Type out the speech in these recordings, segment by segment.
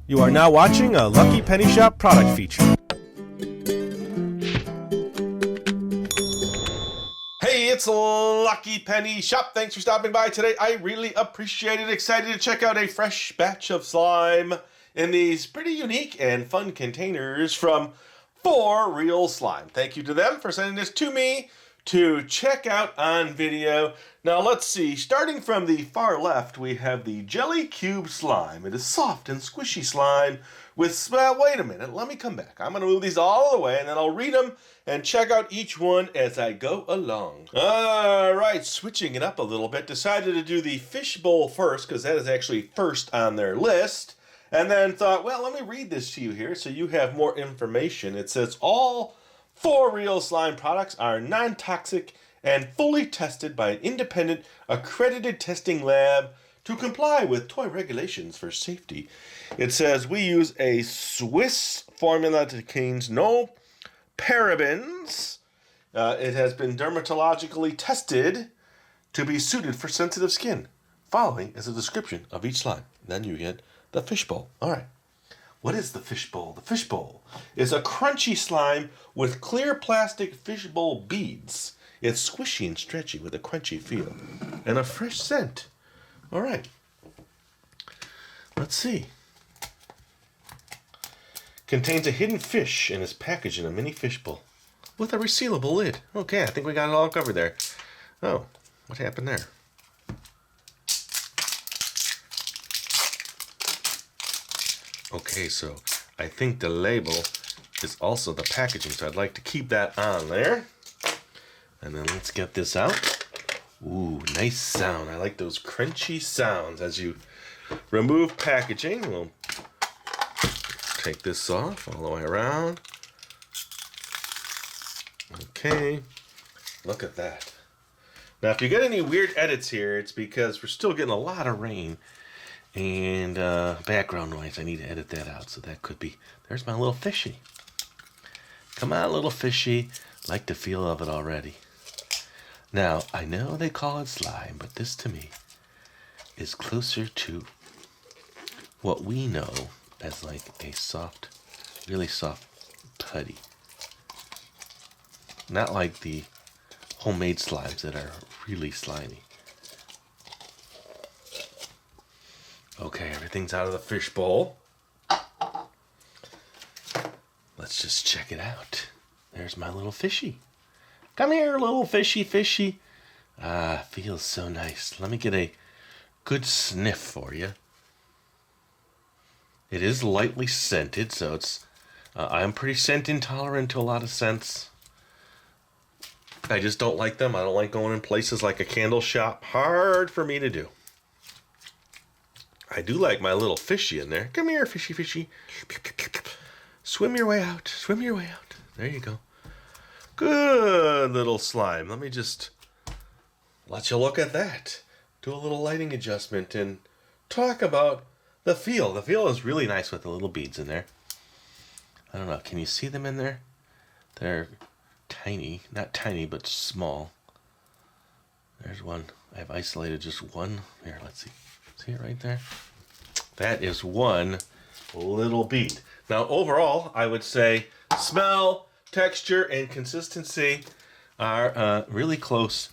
You are now watching a Lucky Penny Shop product feature. Hey, it's Lucky Penny Shop. Thanks for stopping by today. I really appreciate it. Excited to check out a fresh batch of slime in these pretty unique and fun containers from 4RealSlime. Thank you to them for sending this to me to check out on video. Now let's see, starting from the far left, we have the Jelly Cube Slime. It is soft and squishy slime with, well, wait a minute, let me come back. I'm gonna move these all the way and then I'll read them and check out each one as I go along. All right, switching it up a little bit, decided to do the Fishbowl first because that is actually first on their list. And then thought, well, let me read this to you here so you have more information. It says, all 4RealSlime products are non-toxic and fully tested by an independent, accredited testing lab to comply with toy regulations for safety. It says we use a Swiss formula that contains no parabens. It has been dermatologically tested to be suited for sensitive skin. Following is a description of each slime. Then you get the fishbowl. All right. What is the fishbowl? The fishbowl is a crunchy slime with clear plastic fishbowl beads. It's squishy and stretchy with a crunchy feel and a fresh scent. All right. Let's see. Contains a hidden fish and is packaged in a mini fishbowl with a resealable lid. Okay, I think we got it all covered there. Oh, what happened there? Okay, so I think the label is also the packaging, so I'd like to keep that on there. And then let's get this out. Ooh, nice sound. I like those crunchy sounds as you remove packaging. We'll take this off all the way around. Okay, look at that. Now, if you get any weird edits here, it's because we're still getting a lot of rain and background noise. I need to edit that out, so that could be. There's my little fishy. Come on, little fishy. Like the feel of it already. Now, I know they call it slime, but this to me is closer to what we know as like a soft, really soft putty. Not like the homemade slimes that are really slimy. Okay, everything's out of the fishbowl. Let's just check it out. There's my little fishy. Come here, little fishy, fishy. Ah, feels so nice. Let me get a good sniff for you. It is lightly scented, so it's. I'm pretty scent intolerant to a lot of scents. I just don't like them. I don't like going in places like a candle shop. Hard for me to do. I do like my little fishy in there. Come here, fishy, fishy. Swim your way out. Swim your way out. There you go. Good little slime. Let me just let you look at that. Do a little lighting adjustment and talk about the feel. The feel is really nice with the little beads in there. I don't know. Can you see them in there? They're tiny. Not tiny, but small. There's one. I've isolated just one. Here, let's see. See it right there? That is one little bead. Now, overall, I would say smell, texture, and consistency are really close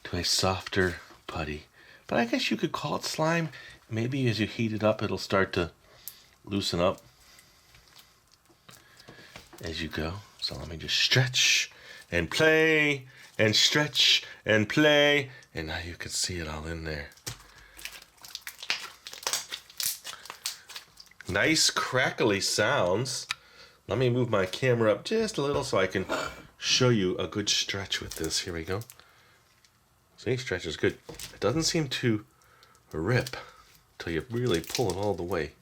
to a softer putty. But I guess you could call it slime. Maybe as you heat it up, it'll start to loosen up as you go. So let me just stretch and play and stretch and play. And now you can see it all in there. Nice crackly sounds. Let me move my camera up just a little so I can show you a good stretch with this. Here we go. See, stretch is good. It doesn't seem to rip until you really pull it all the way.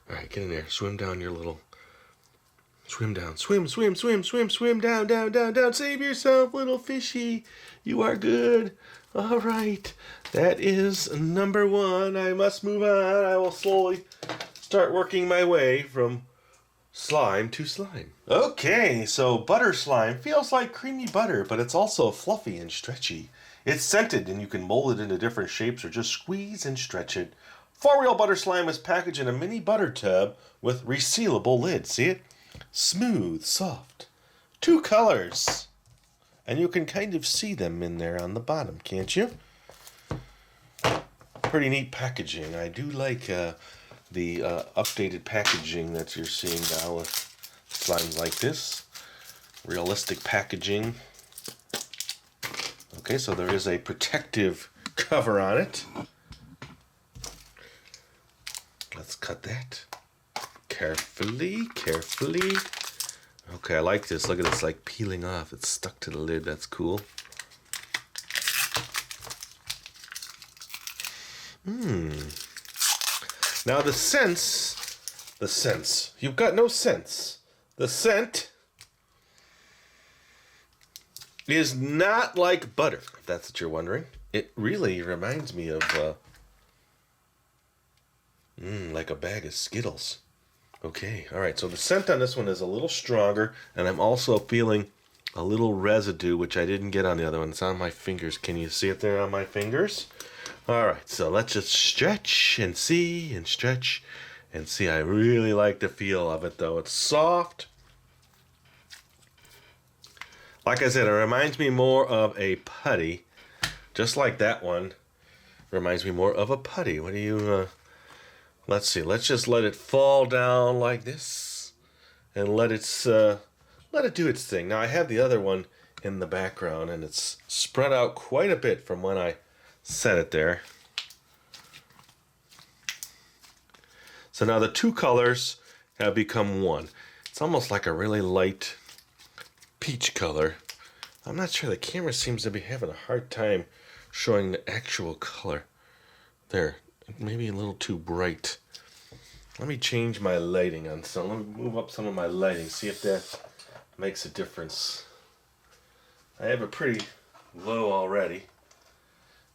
All right, get in there. Swim down your little... Swim down. Swim, swim, swim, swim, swim. Down, down, down, down. Save yourself, little fishy. You are good. All right. That is number one. I must move on. I will slowly start working my way from slime to slime. Okay, so butter slime feels like creamy butter, but it's also fluffy and stretchy. It's scented and you can mold it into different shapes or just squeeze and stretch it. 4Real Butter Slime is packaged in a mini butter tub with resealable lid. See it? Smooth, soft. 2 colors. And you can kind of see them in there on the bottom, can't you? Pretty neat packaging. I do like the updated packaging that you're seeing now with slimes like this. Realistic packaging. Okay, so there is a protective cover on it. Let's cut that. Carefully, carefully. Okay, I like this. Look at this, like peeling off. It's stuck to the lid. That's cool. Now the scent. You've got no sense. The scent is not like butter, if that's what you're wondering. It really reminds me of like a bag of Skittles. Okay, all right, so the scent on this one is a little stronger, and I'm also feeling a little residue, which I didn't get on the other one. It's on my fingers. Can you see it there on my fingers? All right, so let's just stretch and see and stretch and see. I really like the feel of it, though. It's soft. Like I said, it reminds me more of a putty, just like that one reminds me more of a putty. What do you, let's see, let's just let it fall down like this and let it do its thing. Now I have the other one in the background and it's spread out quite a bit from when I set it there. So now the 2 colors have become one. It's almost like a really light peach color. I'm not sure, the camera seems to be having a hard time showing the actual color. There, maybe a little too bright. Let me change my lighting on some. Let me move up some of my lighting, see if that makes a difference. I have it pretty low already.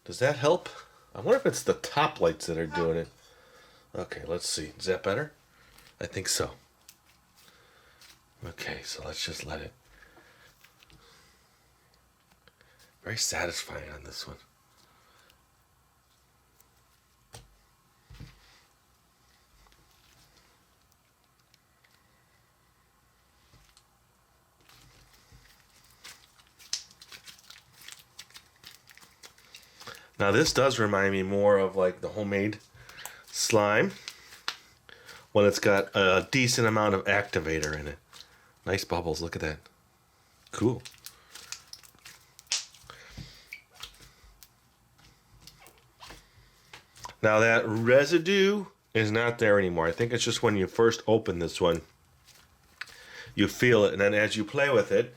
Does that help? I wonder if it's the top lights that are doing it. Okay, let's see. Is that better? I think so. Okay, so let's just let it. Very satisfying on this one. Now this does remind me more of like the homemade slime when it's got a decent amount of activator in it. Nice bubbles, look at that. Cool. Now that residue is not there anymore. I think it's just when you first open this one, you feel it, and then as you play with it,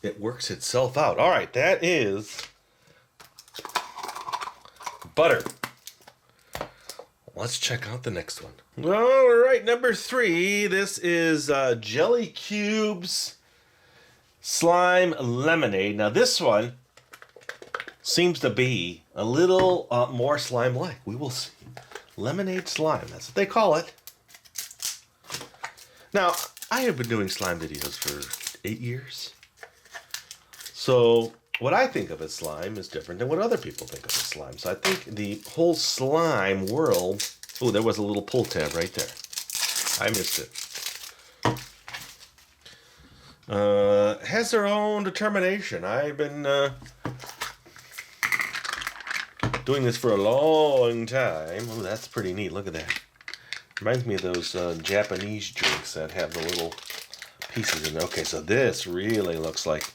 it works itself out. All right, that is butter. Let's check out the next one. All right, number 3. This is Jelly Cubes Slime Lemonade. Now this one seems to be a little more slime-like. We will see. Lemonade slime, that's what they call it. Now, I have been doing slime videos for 8 years. So what I think of as slime is different than what other people think of as slime. So I think the whole slime world... Oh, there was a little pull tab right there. I missed it. Has their own determination. I've been doing this for a long time. Oh, that's pretty neat. Look at that. Reminds me of those Japanese drinks that have the little pieces in there. Okay, so this really looks like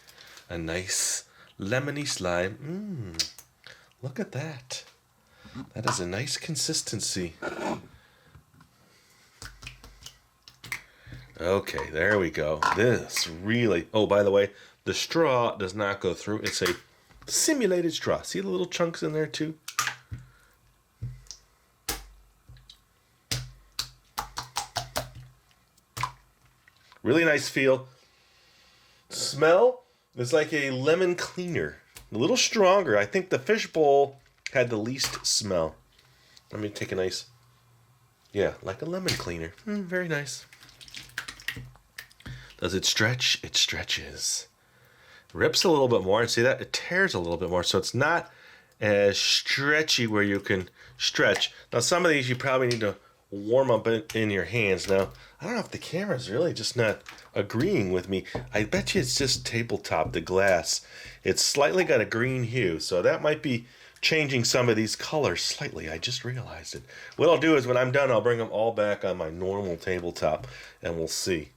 a nice lemony slime. Look at that. That is a nice consistency. Okay, there we go. This really... Oh, by the way, the straw does not go through. It's a simulated straw. See the little chunks in there too? Really nice feel. Smell is like a lemon cleaner. A little stronger. I think the Fishbowl had the least smell. Let me take a nice... Yeah, like a lemon cleaner. Very nice. Does it stretch? It stretches. Rips a little bit more. See that? It tears a little bit more. So it's not as stretchy where you can stretch. Now some of these you probably need to warm up in your hands. Now, I don't know if the camera's really just not agreeing with me. I bet you it's just tabletop, the glass. It's slightly got a green hue, so that might be changing some of these colors slightly. I just realized it. What I'll do is when I'm done, I'll bring them all back on my normal tabletop, and we'll see.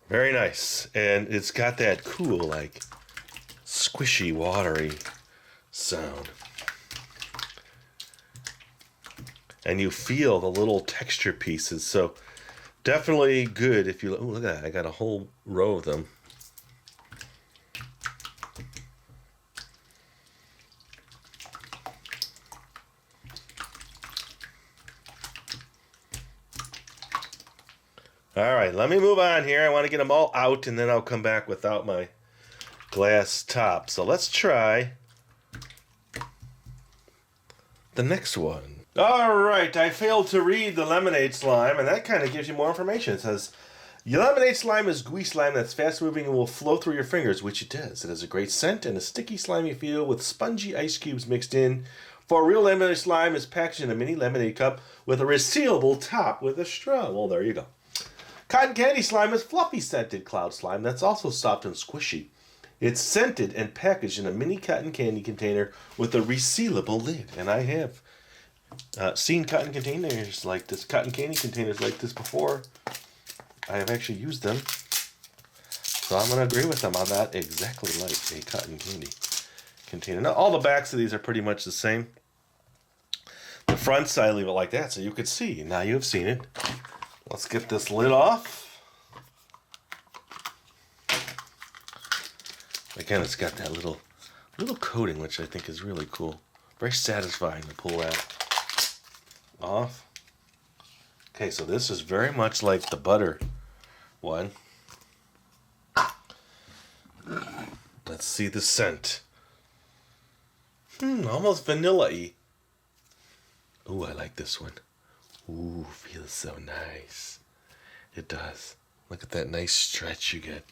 Very nice, and it's got that cool, like, squishy, watery sound. And you feel the little texture pieces, so definitely good if you... Oh, look at that, I got a whole row of them. All right, let me move on here. I want to get them all out, and then I'll come back without my glass top. So let's try the next one. All right, I failed to read the lemonade slime, and that kind of gives you more information. It says, your lemonade slime is gooey slime that's fast-moving and will flow through your fingers, which it does. It has a great scent and a sticky, slimy feel with spongy ice cubes mixed in. 4Real lemonade slime is packaged in a mini lemonade cup with a resealable top with a straw. Well, there you go. Cotton candy slime is fluffy scented cloud slime that's also soft and squishy. It's scented and packaged in a mini cotton candy container with a resealable lid. And I have seen cotton containers like this, cotton candy containers like this before. I have actually used them. So I'm going to agree with them on that, exactly like a cotton candy container. Now, all the backs of these are pretty much the same. The fronts, I leave it like that so you could see. Now you have seen it. Let's get this lid off. Again, it's got that little coating, which I think is really cool. Very satisfying to pull that off. Okay, so this is very much like the butter one. Let's see the scent. Almost vanilla-y. Ooh, I like this one. Ooh, feels so nice. It does. Look at that nice stretch you get.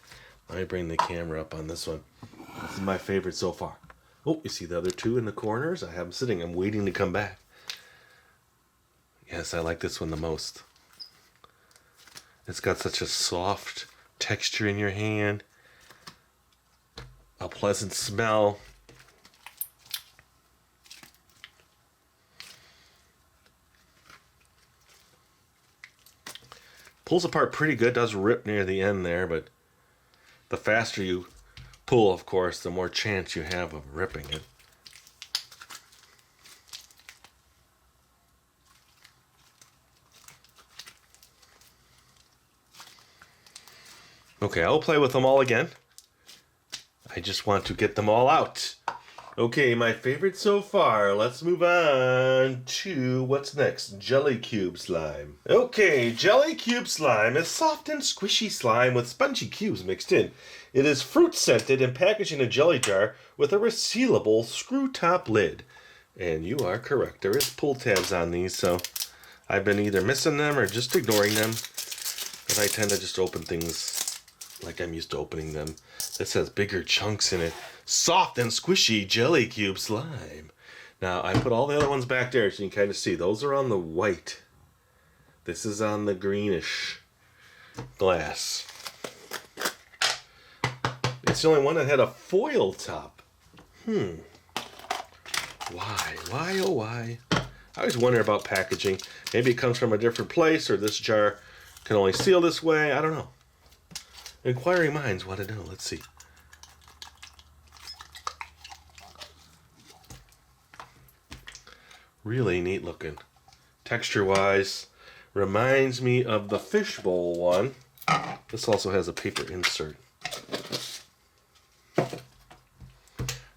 Let me bring the camera up on this one. This is my favorite so far. Oh, you see the other two in the corners? I have them sitting. I'm waiting to come back. Yes, I like this one the most. It's got such a soft texture in your hand. A pleasant smell. Pulls apart pretty good. Does rip near the end there, but the faster you pull, of course, the more chance you have of ripping it. Okay, I'll play with them all again. I just want to get them all out. Okay, my favorite so far. Let's move on to what's next. Jelly cube slime. Okay, jelly cube slime is soft and squishy slime with spongy cubes mixed in. It is fruit scented and packaged in a jelly jar with a resealable screw top lid. And you are correct. There is pull tabs on these, so I've been either missing them or just ignoring them. But I tend to just open things like I'm used to opening them. This has bigger chunks in it. Soft and squishy jelly cube slime. Now, I put all the other ones back there so you can kind of see. Those are on the white. This is on the greenish glass. It's the only one that had a foil top. Why? Why, oh why? I always wonder about packaging. Maybe it comes from a different place, or this jar can only seal this way. I don't know. Inquiring minds want to know. Let's see. Really neat looking. Texture wise, reminds me of the Fishbowl one. This also has a paper insert.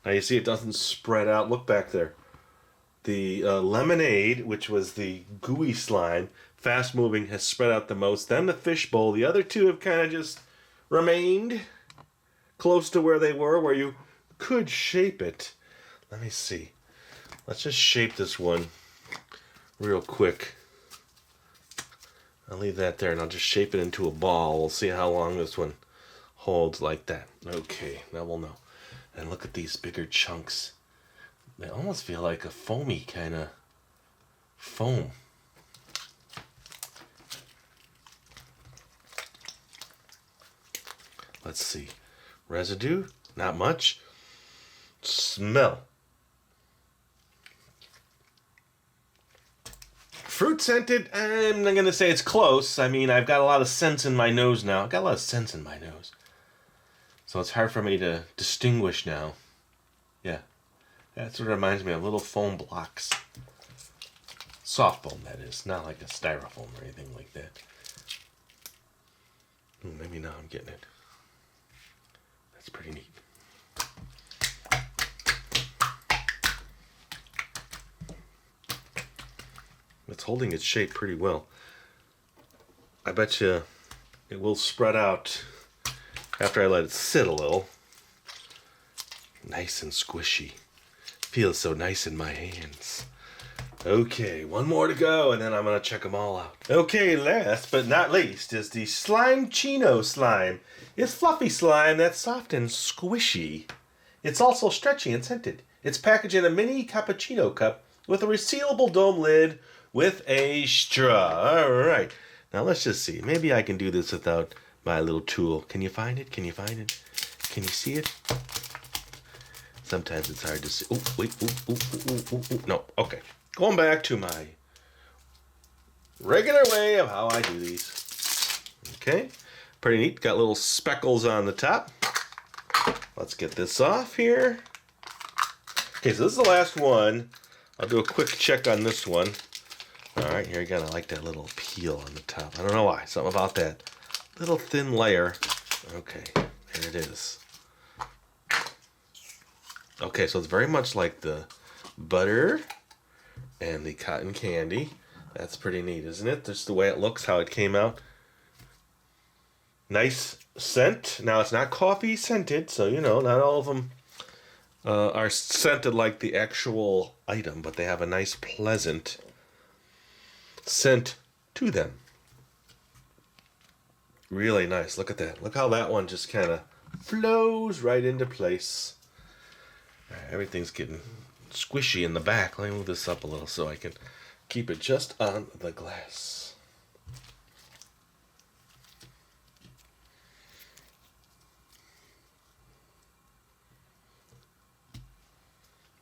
Now you see it doesn't spread out. Look back there. The lemonade, which was the gooey slime, fast moving, has spread out the most. Then the Fishbowl. The other two have kind of just remained close to where they were, where you could shape it. Let me see. Let's just shape this one real quick. I'll leave that there and I'll just shape it into a ball. We'll see how long this one holds like that. Okay, now we'll know. And look at these bigger chunks. They almost feel like a foamy kind of foam. Let's see. Residue, not much. Smell. Fruit scented, I'm not going to say it's close. I mean, I've got a lot of scents in my nose now. I've got a lot of scents in my nose. So it's hard for me to distinguish now. Yeah. That sort of reminds me of little foam blocks. Soft foam, that is. Not like a styrofoam or anything like that. Maybe now I'm getting it. That's pretty neat. It's holding its shape pretty well. I bet you it will spread out after I let it sit a little. Nice and squishy. Feels so nice in my hands. Okay, one more to go, and then I'm going to check them all out. Okay, last but not least is the Slime Chino slime. It's fluffy slime that's soft and squishy. It's also stretchy and scented. It's packaged in a mini cappuccino cup with a resealable dome lid with a straw. All right, now let's just see. Maybe I can do this without my little tool. Can you find it? Can you find it? Can you see it? Sometimes it's hard to see. Oh, wait. No, okay. Going back to my regular way of how I do these. Okay, pretty neat. Got little speckles on the top. Let's get this off here. Okay, so this is the last one. I'll do a quick check on this one. All right, here again, I like that little peel on the top. I don't know why. Something about that little thin layer. Okay, there it is. Okay, so it's very much like the butter and the cotton candy. That's pretty neat, isn't it? Just the way it looks, how it came out. Nice scent. Now, it's not coffee scented, so, you know, not all of them are scented like the actual item, but they have a nice, pleasant scent to them. Really nice. Look at that. Look how that one just kind of flows right into place. All right, everything's getting squishy in the back. Let me move this up a little so I can keep it just on the glass.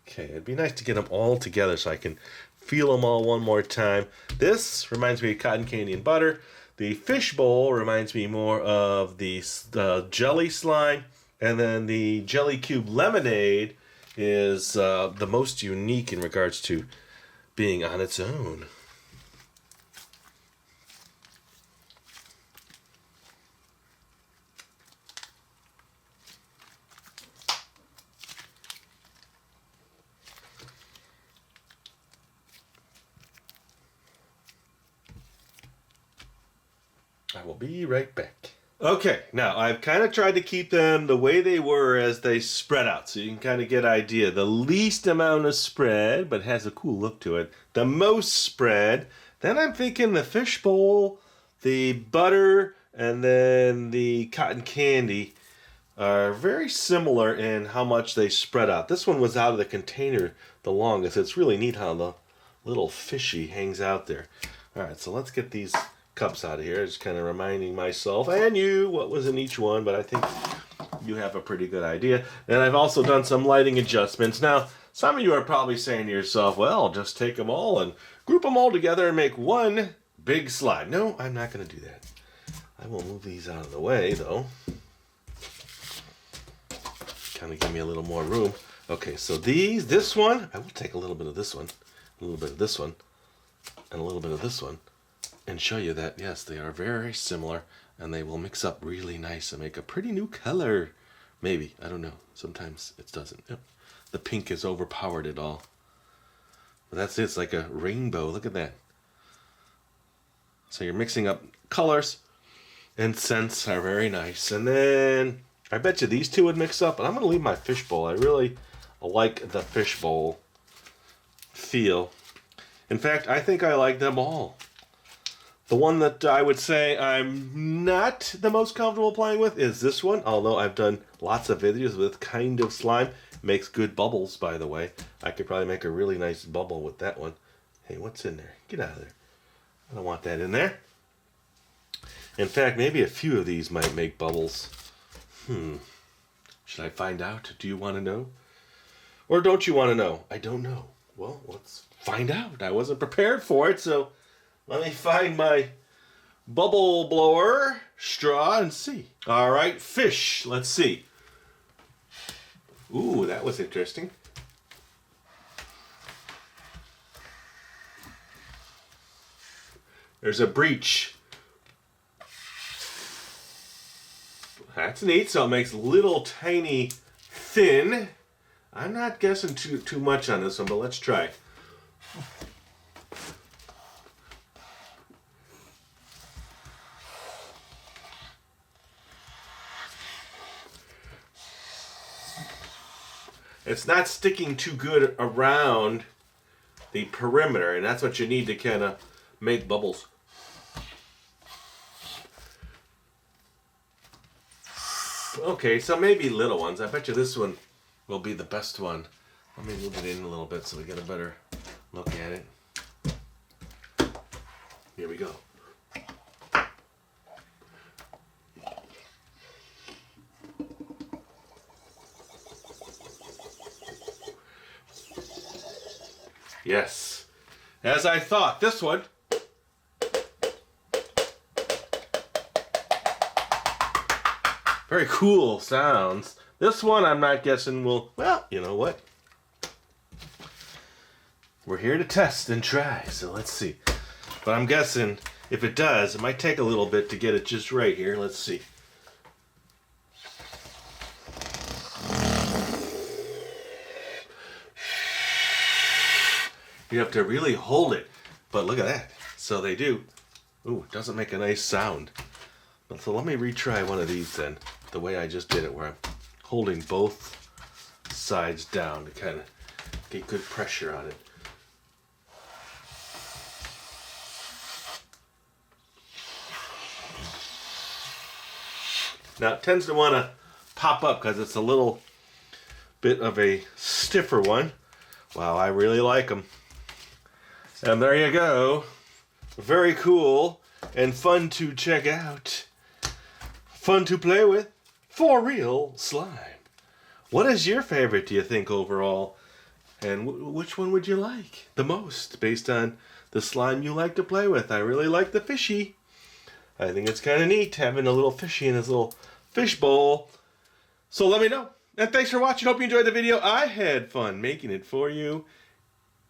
Okay, it'd be nice to get them all together so I can feel them all one more time. This reminds me of cotton candy and butter. The Fishbowl reminds me more of the jelly slime. And then the jelly cube lemonade is the most unique in regards to being on its own. I will be right back. Okay, now I've kind of tried to keep them the way they were as they spread out, so you can kind of get an idea. The least amount of spread, but has a cool look to it. The most spread. Then I'm thinking the Fishbowl, the butter, and then the cotton candy are very similar in how much they spread out. This one was out of the container the longest. It's really neat how the little fishy hangs out there. All right, so let's get these cups out of here. Just kind of reminding myself and you what was in each one, but I think you have a pretty good idea. And I've also done some lighting adjustments. Now, some of you are probably saying to yourself, well, just take them all and group them all together and make one big slide. No, I'm not going to do that. I will move these out of the way, though. Kind of give me a little more room. Okay, so this one, I will take a little bit of this one, a little bit of this one, and a little bit of this one, and show you that, yes, they are very similar, and they will mix up really nice and make a pretty new color. Maybe, I don't know. Sometimes it doesn't. Yep. The pink has overpowered it all. But that's it. It's like a rainbow. Look at that. So you're mixing up colors, and scents are very nice. And then I bet you these two would mix up, but I'm going to leave my Fishbowl. I really like the Fishbowl feel. In fact, I think I like them all. The one that I would say I'm not the most comfortable playing with is this one, although I've done lots of videos with kind of slime. Makes good bubbles, by the way. I could probably make a really nice bubble with that one. Hey, what's in there? Get out of there. I don't want that in there. In fact, maybe a few of these might make bubbles. Should I find out? Do you want to know? Or don't you want to know? I don't know. Well, let's find out. I wasn't prepared for it, so let me find my bubble blower straw and see. All right, fish. Let's see. Ooh, that was interesting. There's a breach. That's neat. So it makes little tiny thin. I'm not guessing too much on this one, but let's try. It's not sticking too good around the perimeter, and that's what you need to kind of make bubbles. Okay, so maybe little ones. I bet you this one will be the best one. Let me move it in a little bit so we get a better look at it. Here we go. Yes, as I thought, this one very cool sounds. This one I'm not guessing will, well, you know what? We're here to test and try, so let's see. But I'm guessing if it does, it might take a little bit to get it just right here. Let's see. You have to really hold it, but look at that. So they do. Ooh, it doesn't make a nice sound. But so let me retry one of these then, the way I just did it, where I'm holding both sides down to kind of get good pressure on it. Now it tends to want to pop up because it's a little bit of a stiffer one. Wow, I really like them. And there you go. Very cool and fun to check out. Fun to play with. 4RealSlime. What is your favorite, do you think, overall? And which one would you like the most based on the slime you like to play with? I really like the fishy. I think it's kind of neat having a little fishy in his little fishbowl. So let me know. And thanks for watching. Hope you enjoyed the video. I had fun making it for you.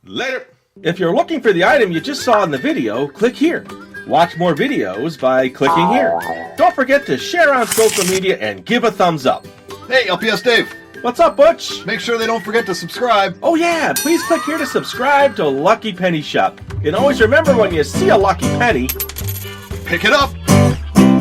Later. If you're looking for the item you just saw in the video, click here. Watch more videos by clicking here. Don't forget to share on social media and give a thumbs up. Hey, LPS-Dave. What's up, Butch? Make sure they don't forget to subscribe. Oh yeah, please click here to subscribe to Lucky Penny Shop. And always remember, when you see a lucky penny, Pick it up.